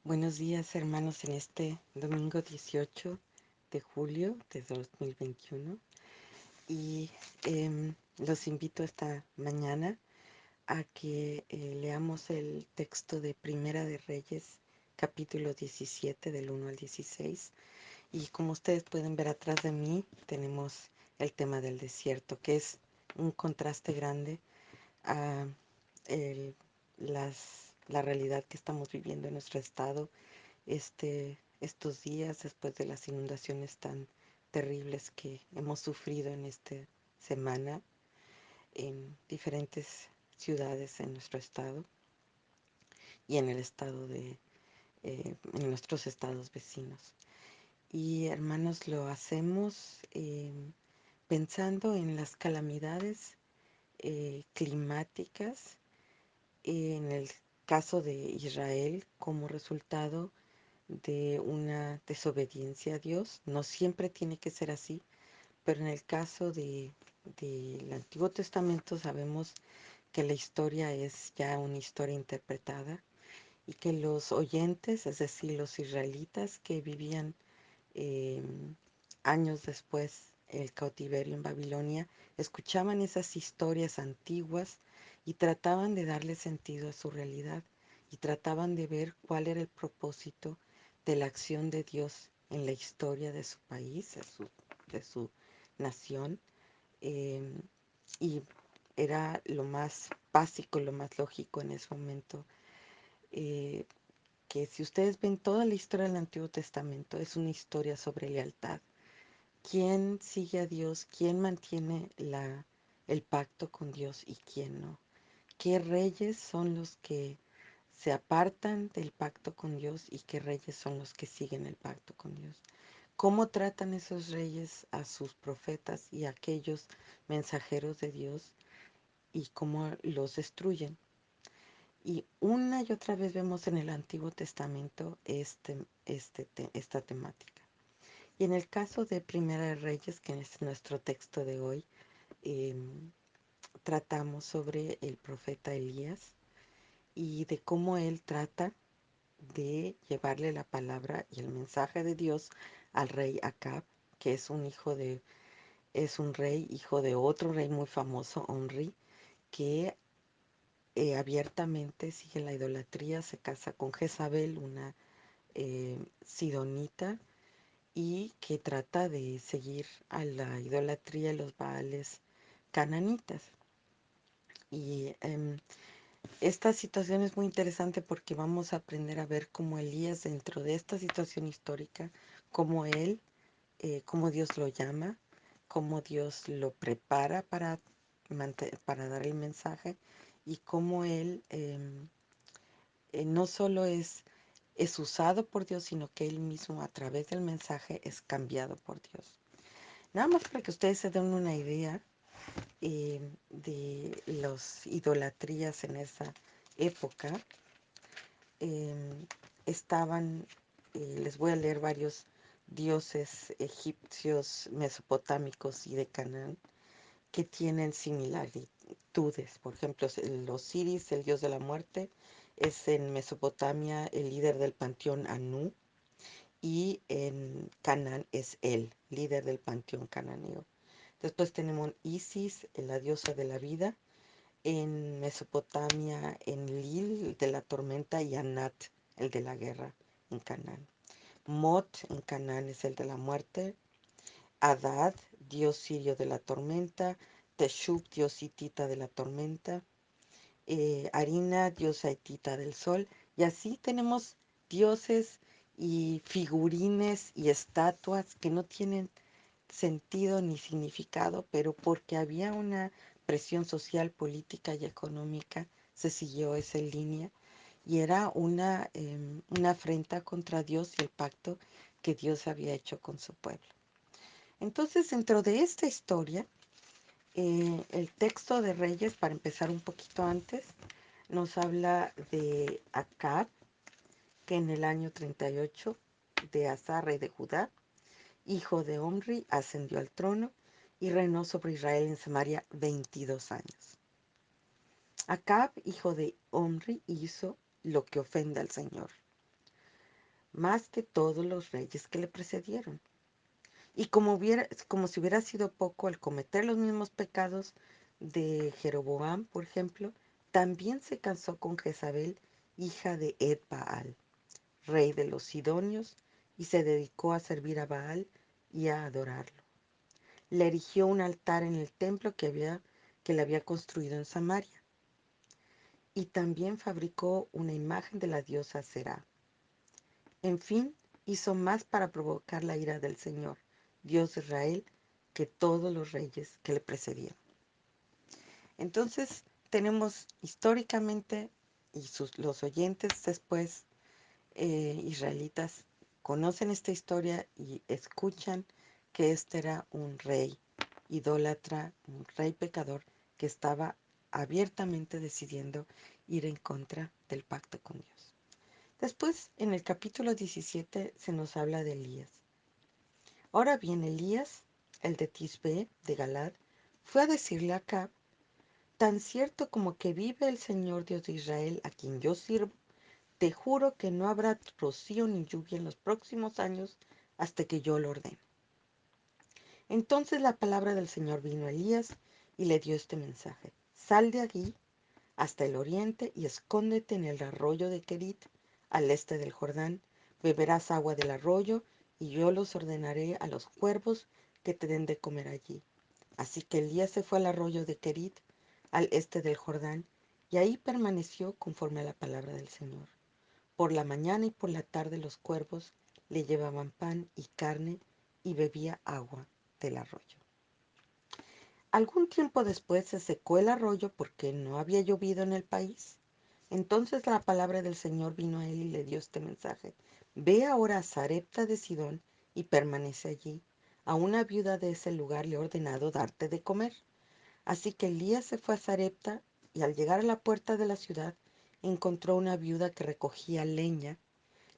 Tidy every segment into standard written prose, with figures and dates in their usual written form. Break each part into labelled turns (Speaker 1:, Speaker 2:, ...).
Speaker 1: Buenos días, hermanos, en este domingo 18 de julio de 2021. Y los invito esta mañana a que leamos el texto de Primera de Reyes, capítulo 17, del 1 al 16. Y como ustedes pueden ver atrás de mí, tenemos el tema del desierto, que es un contraste grande a el- la realidad que estamos viviendo en nuestro estado estos días después de las inundaciones tan terribles que hemos sufrido en esta semana en diferentes ciudades en nuestro estado y en el estado en nuestros estados vecinos. Y hermanos, lo hacemos pensando en las calamidades climáticas, en el caso de Israel como resultado de una desobediencia a Dios. No siempre tiene que ser así, pero en el caso del Antiguo Testamento sabemos que la historia es ya una historia interpretada y que los oyentes, es decir, los israelitas que vivían eh, años después el cautiverio en Babilonia, escuchaban esas historias antiguas y trataban de darle sentido a su realidad y trataban de ver cuál era el propósito de la acción de Dios en la historia de su país, de su nación. eh, y era lo más básico, lo más lógico en ese momento, eh, que si ustedes ven toda la historia del Antiguo Testamento, es una historia sobre lealtad. ¿Quién sigue a Dios? ¿Quién mantiene el pacto con Dios y quién no? ¿Qué reyes son los que se apartan del pacto con Dios y qué reyes son los que siguen el pacto con Dios? ¿Cómo tratan esos reyes a sus profetas y a aquellos mensajeros de Dios y cómo los destruyen? Y una y otra vez vemos en el Antiguo Testamento esta temática. Y en el caso de Primera de Reyes, que es nuestro texto de hoy, em, tratamos sobre el profeta Elías y de cómo él trata de llevarle la palabra y el mensaje de Dios al rey Acab, que es un rey, hijo de otro rey muy famoso, Omri, que abiertamente sigue la idolatría, se casa con Jezabel, una sidonita, y que trata de seguir a la idolatría y los baales cananitas. Y esta situación es muy interesante porque vamos a aprender a ver cómo Elías dentro de esta situación histórica, cómo Dios lo llama, cómo Dios lo prepara para dar el mensaje y cómo él no solo es usado por Dios, sino que él mismo a través del mensaje es cambiado por Dios. Nada más para que ustedes se den una idea de las idolatrías en esa época, eh, estaban, les voy a leer varios dioses egipcios, mesopotámicos y de Canaán que tienen similitudes. Por ejemplo, el Osiris, el dios de la muerte, es en Mesopotamia el líder del panteón Anu y en Canaán es el líder del panteón cananeo. Después tenemos Isis, la diosa de la vida, en Mesopotamia, en Lil, el de la tormenta, y Anat, el de la guerra, en Canaán. Mot, en Canaán, es el de la muerte. Adad, dios sirio de la tormenta. Teshub, dios hitita de la tormenta. Harina, diosa hitita del sol. Y así tenemos dioses y figurines y estatuas que no tienen sentido ni significado, pero porque había una presión social, política y económica, se siguió esa línea y era una afrenta contra Dios y el pacto que Dios había hecho con su pueblo. Entonces, dentro de esta historia, el texto de Reyes, para empezar un poquito antes, nos habla de Acab, que en el año 38 de Asa, rey de Judá, hijo de Omri, ascendió al trono y reinó sobre Israel en Samaria 22 años. Acab, hijo de Omri, hizo lo que ofende al Señor. más que todos los reyes que le precedieron. Y como si hubiera sido poco al cometer los mismos pecados de Jeroboam, por ejemplo, también se casó con Jezabel, hija de Ed-Baal, rey de los Sidonios, y se dedicó a servir a Baal y a adorarlo. Le erigió un altar en el templo que le había construido en Samaria, y también fabricó una imagen de la diosa Será. En fin, hizo más para provocar la ira del Señor, Dios de Israel, que todos los reyes que le precedieron. Entonces, tenemos históricamente, y los oyentes después israelitas conocen esta historia y escuchan que este era un rey idólatra, un rey pecador que estaba abiertamente decidiendo ir en contra del pacto con Dios. Después, en el capítulo 17, se nos habla de Elías. Ahora bien, Elías, el de Tisbe, de Galad, fue a decirle a Acab: tan cierto como que vive el Señor Dios de Israel, a quien yo sirvo, te juro que no habrá rocío ni lluvia en los próximos años hasta que yo lo ordene. Entonces la palabra del Señor vino a Elías y le dio este mensaje: sal de aquí hasta el oriente y escóndete en el arroyo de Kerit, al este del Jordán. Beberás agua del arroyo y yo los ordenaré a los cuervos que te den de comer allí. Así que Elías se fue al arroyo de Kerit, al este del Jordán, y ahí permaneció conforme a la palabra del Señor. Por la mañana y por la tarde los cuervos le llevaban pan y carne y bebía agua del arroyo. Algún tiempo después se secó el arroyo porque no había llovido en el país. Entonces la palabra del Señor vino a él y le dio este mensaje: ve ahora a Sarepta de Sidón y permanece allí. A una viuda de ese lugar le he ordenado darte de comer. Así que Elías se fue a Sarepta y al llegar a la puerta de la ciudad encontró una viuda que recogía leña.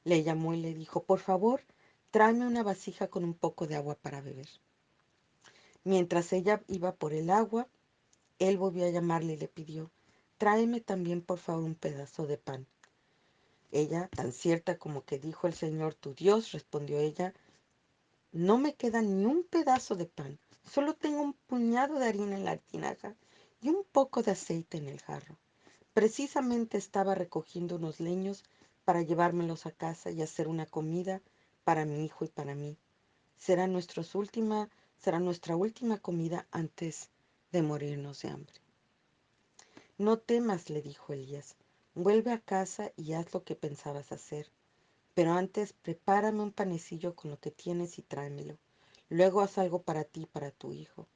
Speaker 1: Le llamó y le dijo: por favor, tráeme una vasija con un poco de agua para beber. Mientras ella iba por el agua, él volvió a llamarle y le pidió: tráeme también por favor un pedazo de pan. Ella, tan cierta como que dijo el Señor tu Dios, respondió ella: no me queda ni un pedazo de pan, solo tengo un puñado de harina en la tinaja y un poco de aceite en el jarro. Precisamente estaba recogiendo unos leños para llevármelos a casa y hacer una comida para mi hijo y para mí. Será, será nuestra última comida antes de morirnos de hambre. No temas, le dijo Elías, vuelve a casa y haz lo que pensabas hacer. Pero antes prepárame un panecillo con lo que tienes y tráemelo. Luego haz algo para ti y para tu hijo.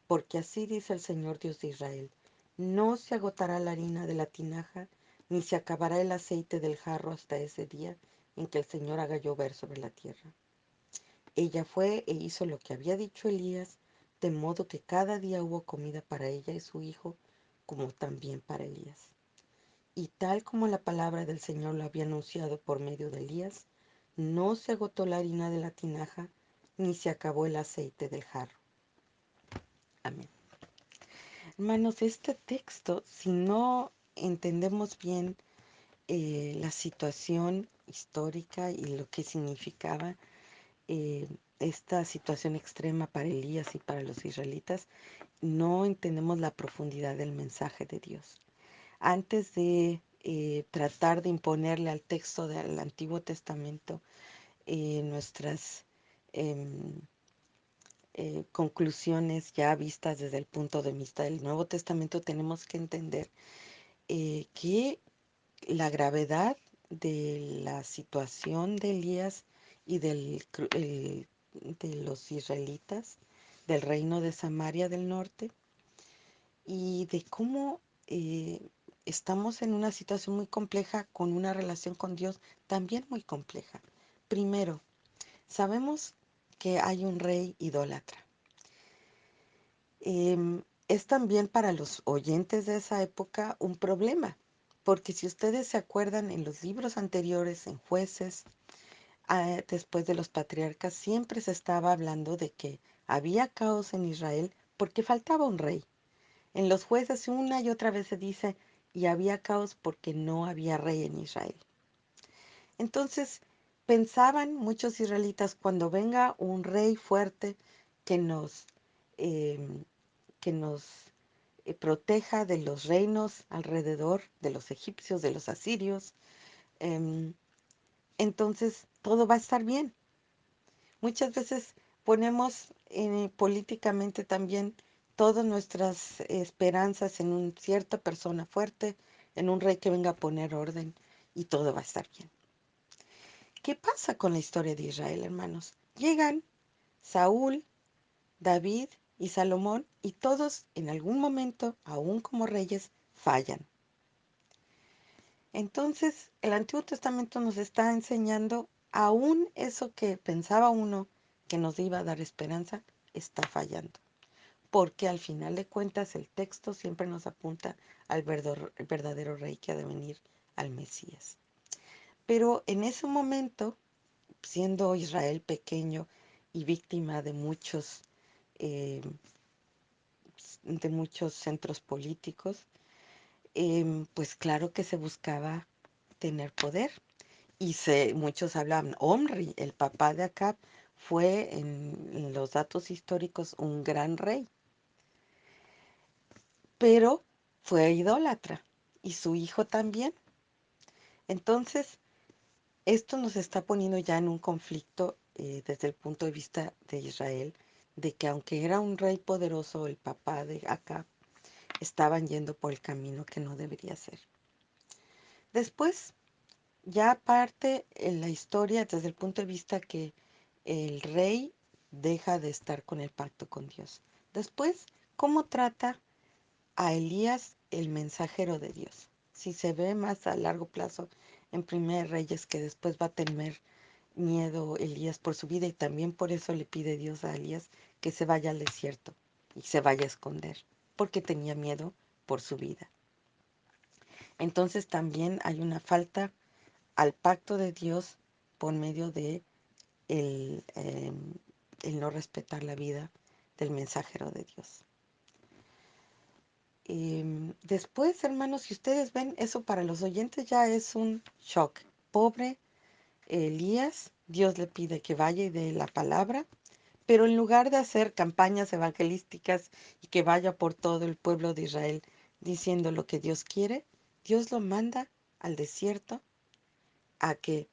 Speaker 1: Porque así dice el Señor Dios de Israel: no se agotará la harina de la tinaja, ni se acabará el aceite del jarro hasta ese día en que el Señor haga llover sobre la tierra. Ella fue e hizo lo que había dicho Elías, de modo que cada día hubo comida para ella y su hijo, como también para Elías. Y tal como la palabra del Señor lo había anunciado por medio de Elías, no se agotó la harina de la tinaja, ni se acabó el aceite del jarro. Amén. Hermanos, este texto, si no entendemos bien la situación histórica y lo que significaba eh, esta situación extrema para Elías y para los israelitas, no entendemos la profundidad del mensaje de Dios. Antes de tratar de imponerle al texto del Antiguo Testamento nuestras em, conclusiones ya vistas desde el punto de vista del Nuevo Testamento, tenemos que entender que la gravedad de la situación de Elías y de los israelitas, del reino de Samaria del norte, y de cómo estamos en una situación muy compleja con una relación con Dios también muy compleja. Primero, sabemos que hay un rey idólatra. Es también para los oyentes de esa época un problema, porque si ustedes se acuerdan en los libros anteriores, en Jueces, después de los patriarcas, siempre se estaba hablando de que había caos en Israel porque faltaba un rey. En los Jueces una y otra vez se dice: y había caos porque no había rey en Israel. Entonces, Pensaban muchos israelitas cuando venga un rey fuerte que nos, em, que nos proteja de los reinos alrededor, de los egipcios, de los asirios, em, entonces todo va a estar bien. Muchas veces ponemos políticamente también todas nuestras esperanzas en una cierta persona fuerte, en un rey que venga a poner orden y todo va a estar bien. ¿Qué pasa con la historia de Israel, hermanos? Llegan Saúl, David y Salomón y todos en algún momento, aún como reyes, fallan. Entonces, el Antiguo Testamento nos está enseñando aún eso que pensaba uno que nos iba a dar esperanza, está fallando. Porque al final de cuentas el texto siempre nos apunta al verdadero rey que ha de venir, al Mesías. Pero en ese momento, siendo Israel pequeño y víctima eh, de muchos centros políticos, pues claro que se buscaba tener poder. Muchos hablaban, Omri, el papá de Acab, fue en los datos históricos un gran rey, pero fue idólatra y su hijo también. Entonces, esto nos está poniendo ya en un conflicto desde el punto de vista de Israel, de que aunque era un rey poderoso, el papá de Acab, estaban yendo por el camino que no debería ser. Después, ya aparte en la historia desde el punto de vista que el rey deja de estar con el pacto con Dios. Después, ¿cómo trata a Elías el mensajero de Dios? Si se ve más a largo plazo en Primer Reyes que después va a tener miedo Elías por su vida y también por eso le pide Dios a Elías que se vaya al desierto y se vaya a esconder, porque tenía miedo por su vida. Entonces también hay una falta al pacto de Dios por medio de el no respetar la vida del mensajero de Dios. Después, hermanos, si ustedes ven, eso para los oyentes ya es un shock. Pobre Elías, Dios le pide que vaya y dé la palabra, pero en lugar de hacer campañas evangelísticas y que vaya por todo el pueblo de Israel diciendo lo que Dios quiere, Dios lo manda al desierto a que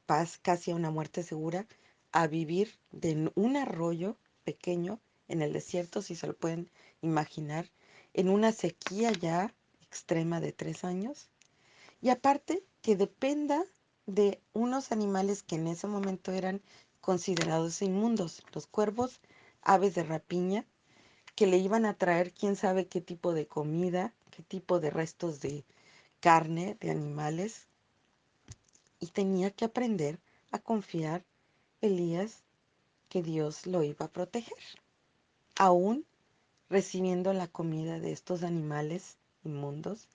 Speaker 1: paz casi a una muerte segura, a vivir de un arroyo pequeño en el desierto, si se lo pueden imaginar, en una sequía ya extrema de 3 años. Y aparte que dependa de unos animales que en ese momento eran considerados inmundos, los cuervos, aves de rapiña, que le iban a traer quién sabe qué tipo de comida, qué tipo de restos de carne de animales, y tenía que aprender a confiar Elías que Dios lo iba a proteger, aún recibiendo la comida de estos animales inmundos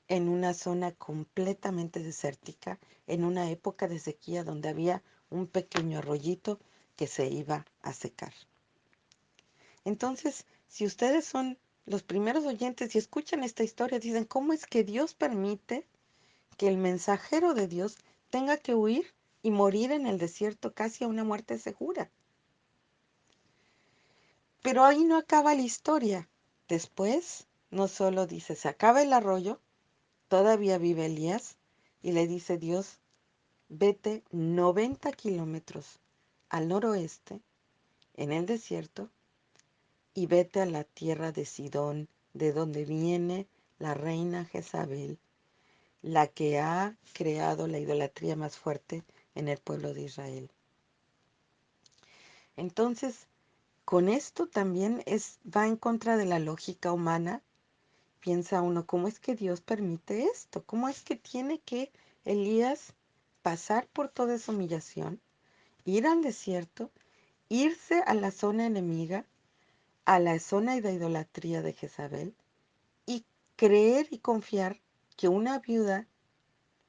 Speaker 1: en una zona completamente desértica, en una época de sequía donde había un pequeño arroyito que se iba a secar. Entonces, si ustedes son los primeros oyentes y escuchan esta historia, dicen, ¿cómo es que Dios permite que el mensajero de Dios tenga que huir y morir en el desierto casi a una muerte segura? Pero ahí no acaba la historia. Después, no solo dice, se acaba el arroyo, todavía vive Elías, y le dice Dios, vete 90 kilómetros al noroeste, en el desierto, y vete a la tierra de Sidón, de donde viene la reina Jezabel, la que ha creado la idolatría más fuerte en el pueblo de Israel. Entonces, con esto también va en contra de la lógica humana. Piensa uno, ¿cómo es que Dios permite esto? ¿Cómo es que tiene que Elías pasar por toda esa humillación, ir al desierto, irse a la zona enemiga, a la zona de idolatría de Jezabel, y creer y confiar que una viuda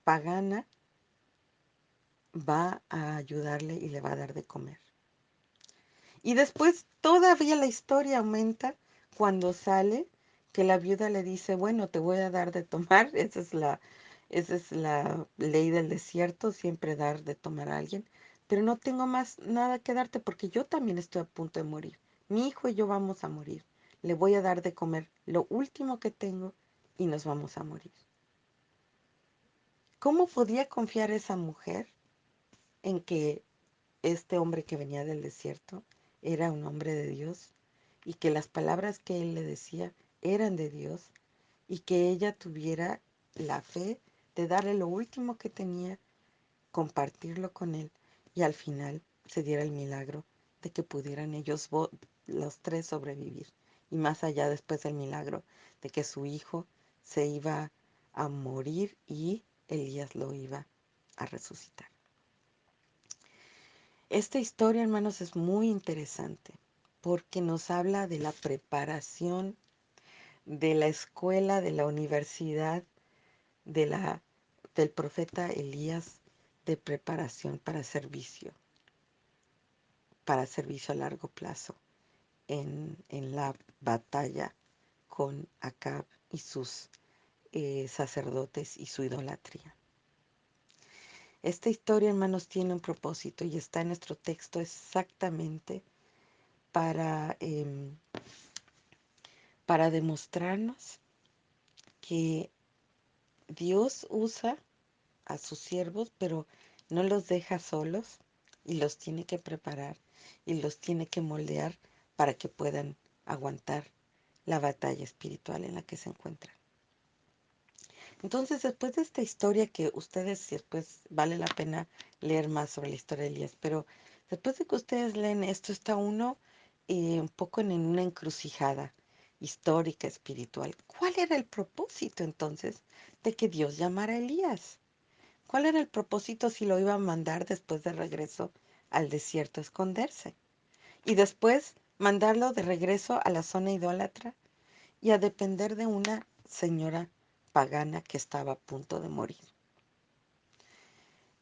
Speaker 1: pagana va a ayudarle y le va a dar de comer? Y después todavía la historia aumenta cuando sale que la viuda le dice, bueno, te voy a dar de tomar, esa es Esa es la ley del desierto, siempre dar de tomar a alguien. Pero no tengo más nada que darte porque yo también estoy a punto de morir. Mi hijo y yo vamos a morir. Le voy a dar de comer lo último que tengo y nos vamos a morir. ¿Cómo podía confiar esa mujer en que este hombre que venía del desierto era un hombre de Dios y que las palabras que él le decía eran de Dios y que ella tuviera la fe de darle lo último que tenía, compartirlo con él y al final se diera el milagro de que pudieran ellos los tres sobrevivir? Y más allá después del milagro de que su hijo se iba a morir y Elías lo iba a resucitar. Esta historia, hermanos, es muy interesante porque nos habla de la preparación de la escuela, de la universidad, de del profeta Elías, de preparación para servicio a largo plazo en la batalla con Acab y sus sacerdotes y su idolatría. Esta historia, hermanos, tiene un propósito y está en nuestro texto exactamente para, para demostrarnos que Dios usa a sus siervos, pero no los deja solos y los tiene que preparar y los tiene que moldear para que puedan aguantar la batalla espiritual en la que se encuentran. Entonces, después de esta historia que ustedes, después vale la pena leer más sobre la historia de Elías, pero después de que ustedes leen esto, está uno un poco en una encrucijada histórica, espiritual. ¿Cuál era el propósito entonces de que Dios llamara a Elías? ¿Cuál era el propósito si lo iba a mandar después de regreso al desierto a esconderse? Y después mandarlo de regreso a la zona idólatra y a depender de una señora pagana que estaba a punto de morir.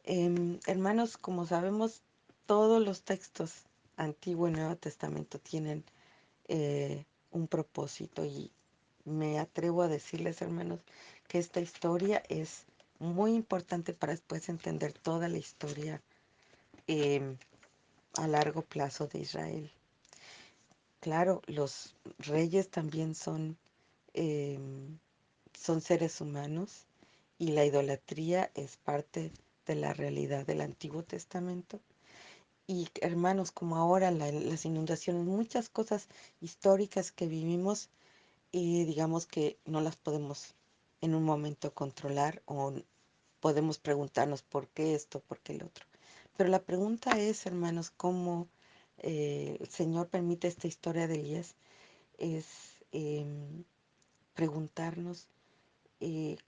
Speaker 1: Hermanos, como sabemos, todos los textos Antiguo y Nuevo Testamento tienen un propósito y me atrevo a decirles, hermanos, que esta historia es muy importante para después entender toda la historia em, a largo plazo de Israel. Claro, los reyes también em, son seres humanos y la idolatría es parte de la realidad del Antiguo Testamento. Y hermanos, como ahora las inundaciones, muchas cosas históricas que vivimos, y digamos que no las podemos en un momento controlar o podemos preguntarnos por qué esto, por qué el otro. Pero la pregunta es, hermanos, cómo el Señor permite esta historia de Elías, es preguntarnos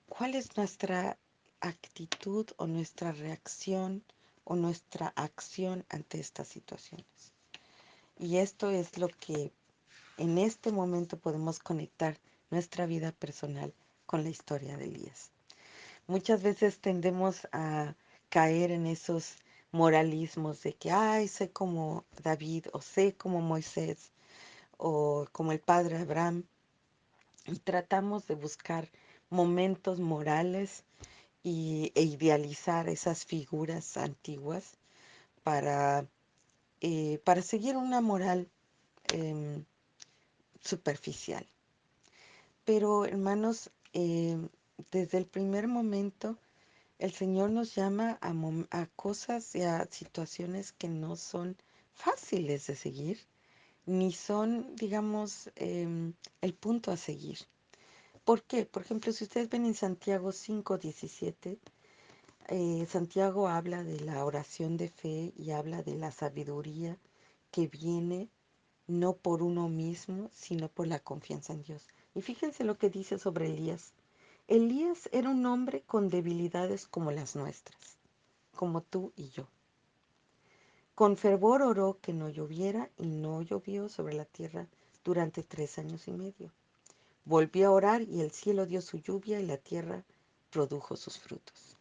Speaker 1: cuál es nuestra actitud o nuestra reacción o nuestra acción ante estas situaciones. Y esto es lo que en este momento podemos conectar nuestra vida personal con la historia de Elías. Muchas veces tendemos a caer en esos moralismos de que, ay, sé como David o sé como Moisés o como el padre Abraham y tratamos de buscar momentos morales e idealizar esas figuras antiguas para, para seguir una moral eh, superficial. Pero hermanos, desde el primer momento el Señor nos llama a cosas y a situaciones que no son fáciles de seguir, ni son, digamos, el punto a seguir. ¿Por qué? Por ejemplo, si ustedes ven en Santiago 5:17, Santiago habla de la oración de fe y habla de la sabiduría que viene no por uno mismo, sino por la confianza en Dios. Y fíjense lo que dice sobre Elías. Elías era un hombre con debilidades como las nuestras, como tú y yo. Con fervor oró que no lloviera y no llovió sobre la tierra durante 3 años y medio. Volvió a orar y el cielo dio su lluvia y la tierra produjo sus frutos.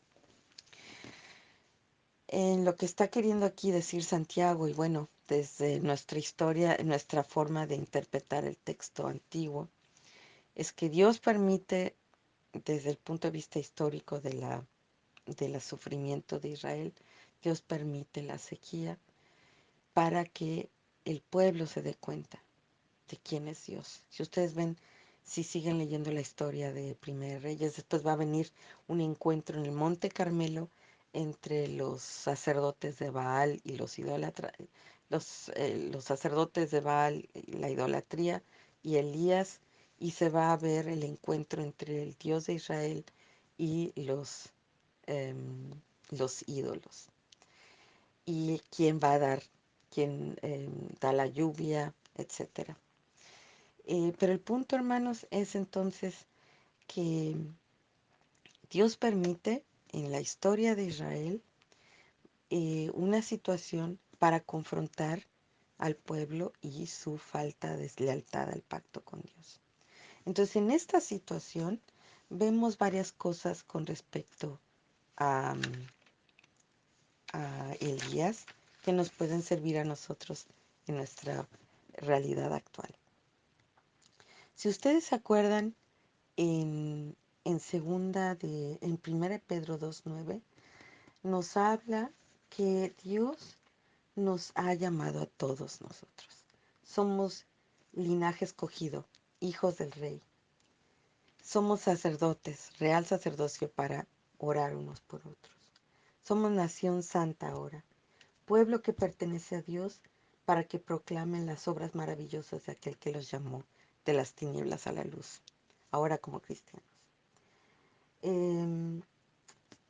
Speaker 1: En lo que está queriendo aquí decir Santiago, y bueno, desde nuestra historia, nuestra forma de interpretar el texto antiguo, es que Dios permite desde el punto de vista histórico del sufrimiento de Israel, Dios permite la sequía para que el pueblo se dé cuenta de quién es Dios. Si ustedes ven, si siguen leyendo la historia de Primer Reyes, después va a venir un encuentro en el Monte Carmelo entre los sacerdotes de Baal y los idólatras, los sacerdotes de Baal, la idolatría y Elías, y se va a ver el encuentro entre el Dios de Israel y em, los ídolos. Y quién va a dar, quién da la lluvia, etcétera. Pero el punto, hermanos, es entonces que Dios permite en la historia de Israel una situación para confrontar al pueblo y su falta de lealtad al pacto con Dios. Entonces, en esta situación vemos varias cosas con respecto a, a Elías que nos pueden servir a nosotros en nuestra realidad actual. Si ustedes se acuerdan, en, en primera de Pedro 2:9 nos habla que Dios nos ha llamado a todos nosotros. Somos linaje escogido, hijos del rey. Somos sacerdotes, real sacerdocio para orar unos por otros. Somos nación santa ahora, pueblo que pertenece a Dios para que proclamen las obras maravillosas de aquel que los llamó de las tinieblas a la luz, ahora como cristianos. Em,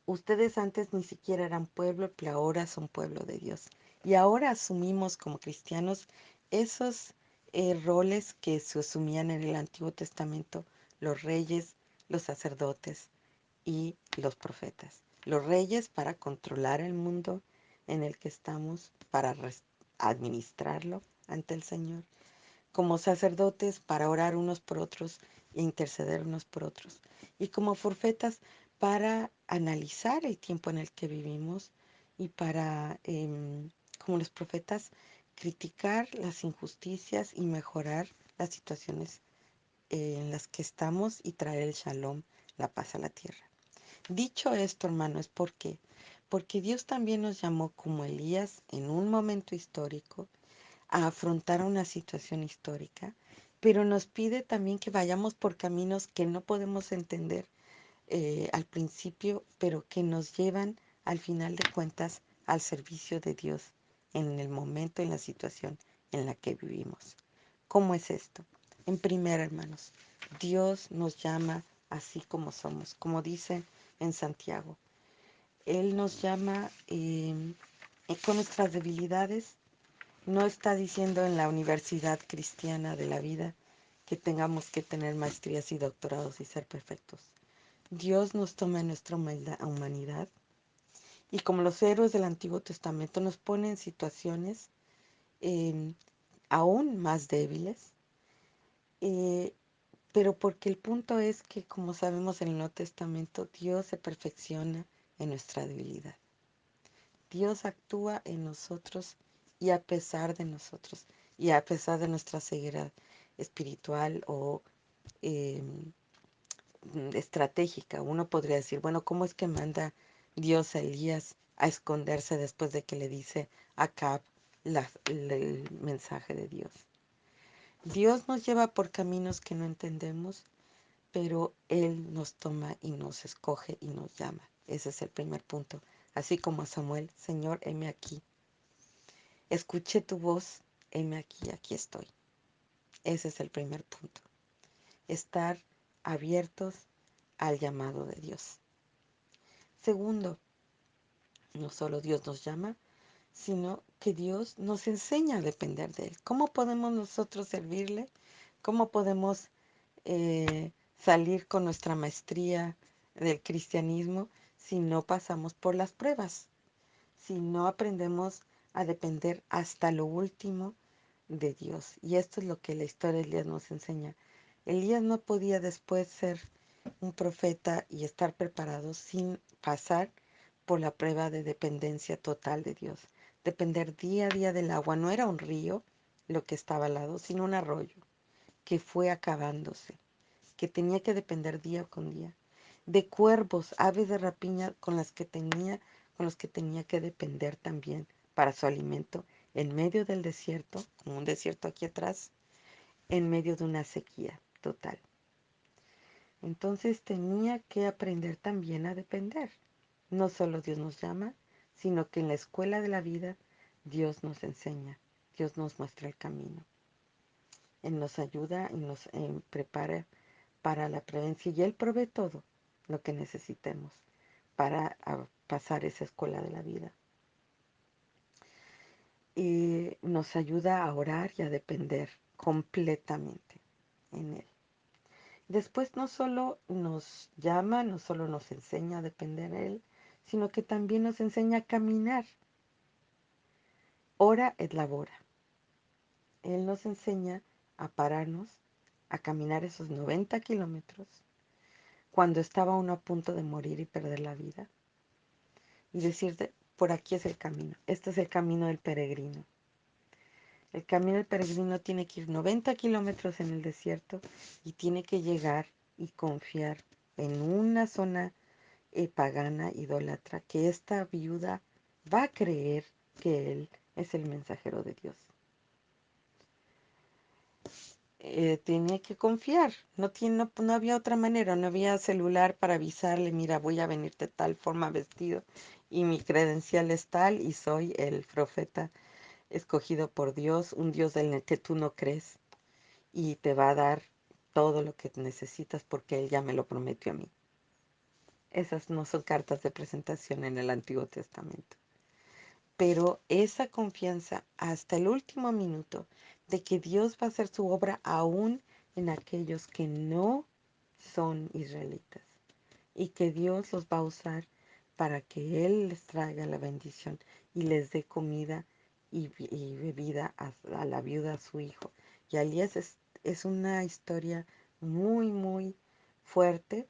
Speaker 1: Ustedes antes ni siquiera eran pueblo, pero ahora son pueblo de Dios. Y ahora asumimos como cristianos esos roles que se asumían en el Antiguo Testamento, los reyes, los sacerdotes y los profetas. Los reyes para controlar el mundo en el que estamos, para administrarlo ante el Señor, como sacerdotes para orar unos por otros e interceder unos por otros, y como profetas para analizar el tiempo en el que vivimos y para, como los profetas, criticar las injusticias y mejorar las situaciones en las que estamos y traer el shalom, la paz a la tierra. Dicho esto, hermano, es porque Dios también nos llamó como Elías en un momento histórico a afrontar una situación histórica, pero nos pide también que vayamos por caminos que no podemos entender al principio, pero que nos llevan al final de cuentas al servicio de Dios en el momento, en la situación en la que vivimos. ¿Cómo es esto? En primera, hermanos, Dios nos llama así como somos, como dice en Santiago. Él nos llama con nuestras debilidades. No está diciendo en la universidad cristiana de la vida que tengamos que tener maestrías y doctorados y ser perfectos. Dios nos toma en nuestra humanidad y como los héroes del Antiguo Testamento nos pone en situaciones eh, aún más débiles, eh, pero porque el punto es que, como sabemos en el Nuevo Testamento, Dios se perfecciona en nuestra debilidad. Dios actúa en nosotros y a pesar de nosotros y a pesar de nuestra ceguera espiritual o eh, estratégica. Uno podría decir, bueno, ¿cómo es que manda Dios a Elías a esconderse después de que le dice a Acab el mensaje de Dios? Dios nos lleva por caminos que no entendemos, pero Él nos toma y nos escoge y nos llama. Ese es el primer punto. Así como a Samuel, Señor, heme aquí. Escuché tu voz, heme aquí, aquí estoy. Ese es el primer punto. Estar abiertos al llamado de Dios. Segundo, no solo Dios nos llama, sino que Dios nos enseña a depender de Él. ¿Cómo podemos nosotros servirle? ¿Cómo podemos salir con nuestra maestría del cristianismo si no pasamos por las pruebas? Si no aprendemos a depender hasta lo último de Dios. Y esto es lo que la historia de Elías nos enseña. Elías no podía después ser un profeta y estar preparado sin pasar por la prueba de dependencia total de Dios. Depender día a día del agua. No era un río lo que estaba al lado, sino un arroyo que fue acabándose, que tenía que depender día con día. de cuervos, aves de rapiña con los que tenía que depender también para su alimento en medio del desierto, como un desierto aquí atrás, en medio de una sequía total. Entonces tenía que aprender también a depender. No solo Dios nos llama, sino que en la escuela de la vida Dios nos enseña, Dios nos muestra el camino. Él nos ayuda y nos prepara para la prevencia y Él provee todo lo que necesitemos para pasar esa escuela de la vida. Y nos ayuda a orar y a depender completamente en Él. Después no solo nos llama, no solo nos enseña a depender de Él, sino que también nos enseña a caminar. Ora et labora. Él nos enseña a pararnos, a caminar esos 90 kilómetros cuando estaba uno a punto de morir y perder la vida y decirte, por aquí es el camino, este es el camino del peregrino. El camino del peregrino tiene que ir 90 kilómetros en el desierto y tiene que llegar y confiar en una zona pagana, idólatra, que esta viuda va a creer que él es el mensajero de Dios. Tenía que confiar, no había otra manera, no había celular para avisarle, mira, voy a venir de tal forma vestido y mi credencial es tal y soy el profeta escogido por Dios, un Dios en el que tú no crees y te va a dar todo lo que necesitas porque Él ya me lo prometió a mí. Esas no son cartas de presentación en el Antiguo Testamento. Pero esa confianza hasta el último minuto de que Dios va a hacer su obra aún en aquellos que no son israelitas y que Dios los va a usar para que Él les traiga la bendición y les dé comida y bebida a la viuda, a su hijo. Y Elías es una historia muy, muy fuerte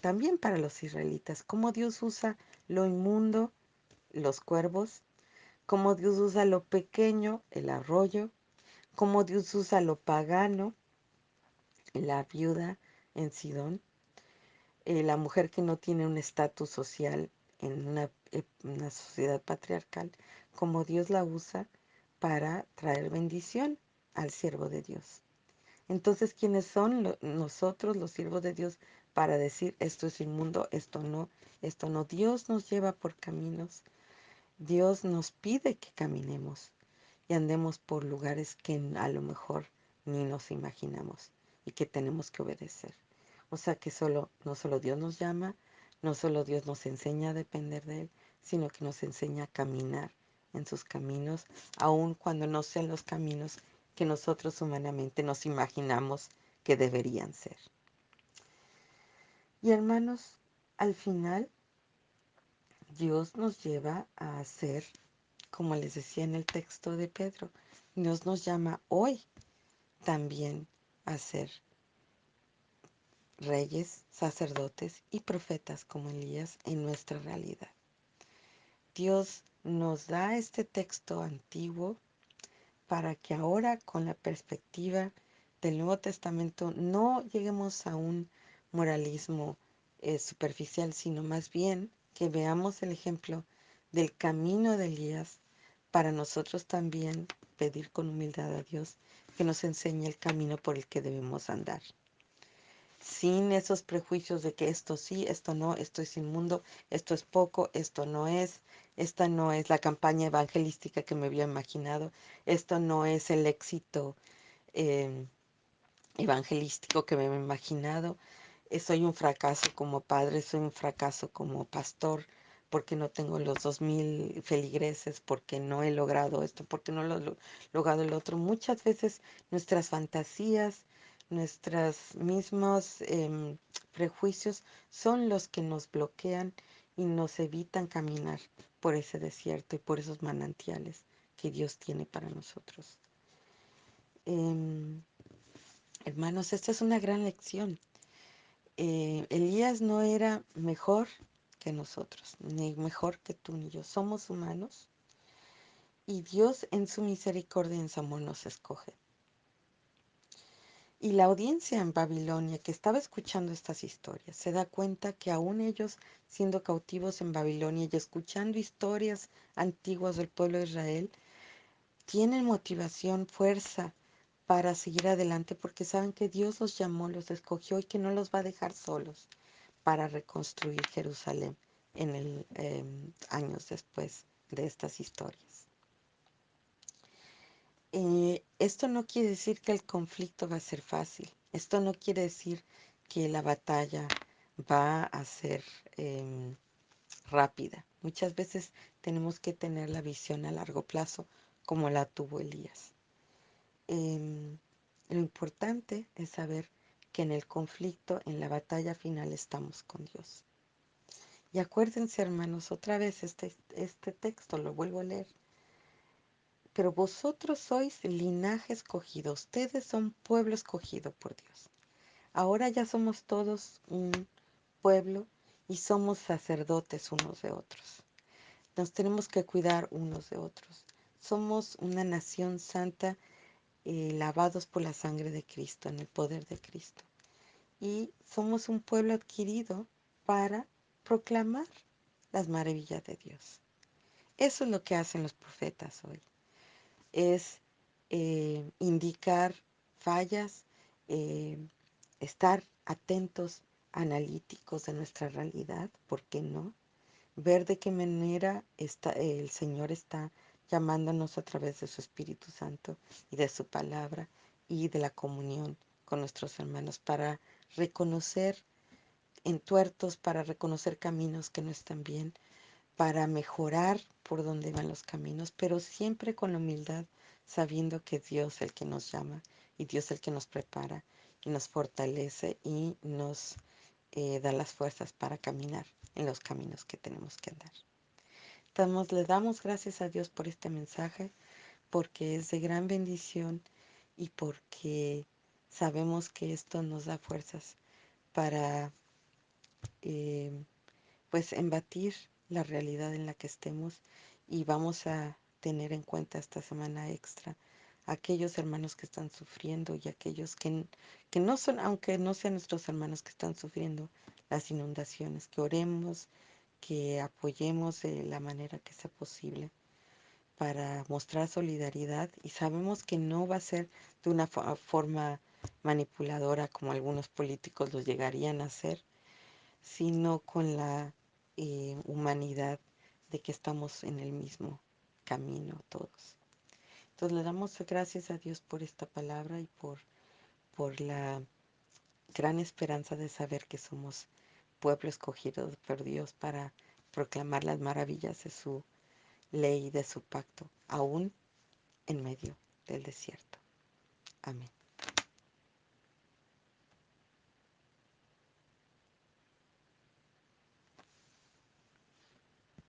Speaker 1: también para los israelitas, cómo Dios usa lo inmundo, los cuervos, cómo Dios usa lo pequeño, el arroyo, cómo Dios usa lo pagano, la viuda en Sidón, la mujer que no tiene un estatus social en una sociedad patriarcal, como Dios la usa para traer bendición al siervo de Dios. Entonces, ¿quiénes son nosotros, los siervos de Dios, para decir esto es inmundo, esto no, esto no? Dios nos lleva por caminos, Dios nos pide que caminemos y andemos por lugares que a lo mejor ni nos imaginamos y que tenemos que obedecer. O sea que no solo Dios nos llama, no solo Dios nos enseña a depender de Él, sino que nos enseña a caminar en sus caminos, aun cuando no sean los caminos que nosotros humanamente nos imaginamos que deberían ser. Y hermanos, al final Dios nos lleva a hacer, como les decía en el texto de Pedro, Dios nos llama hoy también a ser reyes, sacerdotes y profetas como Elías en nuestra realidad. Dios nos da este texto antiguo para que ahora con la perspectiva del Nuevo Testamento no lleguemos a un moralismo superficial, sino más bien que veamos el ejemplo del camino de Elías para nosotros también pedir con humildad a Dios que nos enseñe el camino por el que debemos andar. Sin esos prejuicios de que esto sí, esto no, esto es inmundo, esto es poco, esto no es, esta no es la campaña evangelística que me había imaginado, esto no es el éxito eh, evangelístico que me había imaginado, soy un fracaso como padre, soy un fracaso como pastor, porque no tengo los 2000 feligreses, porque no he logrado esto, porque no lo he logrado el otro. Muchas veces nuestras fantasías, nuestros mismos prejuicios son los que nos bloquean y nos evitan caminar por ese desierto y por esos manantiales que Dios tiene para nosotros. Em, Hermanos, esta es una gran lección. Elías no era mejor que nosotros, ni mejor que tú ni yo. Somos humanos y Dios en su misericordia y en su amor nos escoge. Y la audiencia en Babilonia que estaba escuchando estas historias se da cuenta que aún ellos siendo cautivos en Babilonia y escuchando historias antiguas del pueblo de Israel, tienen motivación, fuerza para seguir adelante porque saben que Dios los llamó, los escogió y que no los va a dejar solos para reconstruir Jerusalén en el años después de estas historias. Esto no quiere decir que el conflicto va a ser fácil. Esto no quiere decir que la batalla va a ser em, rápida. Muchas veces tenemos que tener la visión a largo plazo como la tuvo Elías. Em, lo importante es saber que en el conflicto, en la batalla final, estamos con Dios. Y acuérdense, hermanos, otra vez este texto, lo vuelvo a leer. Pero vosotros sois linaje escogido, ustedes son pueblo escogido por Dios. Ahora ya somos todos un pueblo y somos sacerdotes unos de otros. Nos tenemos que cuidar unos de otros. Somos una nación santa, lavados por la sangre de Cristo, en el poder de Cristo. Y somos un pueblo adquirido para proclamar las maravillas de Dios. Eso es lo que hacen los profetas hoy. Es indicar fallas, eh, estar atentos, analíticos de nuestra realidad, ¿por qué no? Ver de qué manera el Señor está llamándonos a través de su Espíritu Santo y de su palabra y de la comunión con nuestros hermanos para reconocer entuertos, para reconocer caminos que no están bien, para mejorar por donde van los caminos, pero siempre con la humildad, sabiendo que Dios es el que nos llama y Dios es el que nos prepara y nos fortalece y nos da las fuerzas para caminar en los caminos que tenemos que andar. Le damos gracias a Dios por este mensaje, porque es de gran bendición y porque sabemos que esto nos da fuerzas para eh, pues embatir la realidad en la que estemos y vamos a tener en cuenta esta semana extra a aquellos hermanos que están sufriendo y aquellos que no son, aunque no sean nuestros hermanos que están sufriendo las inundaciones, que oremos, que apoyemos de la manera que sea posible para mostrar solidaridad y sabemos que no va a ser de una forma manipuladora como algunos políticos lo llegarían a hacer, sino con la humanidad de que estamos en el mismo camino todos. Entonces le damos gracias a Dios por esta palabra y por la gran esperanza de saber que somos pueblo escogido por Dios para proclamar las maravillas de su ley y de su pacto, aún en medio del desierto. Amén.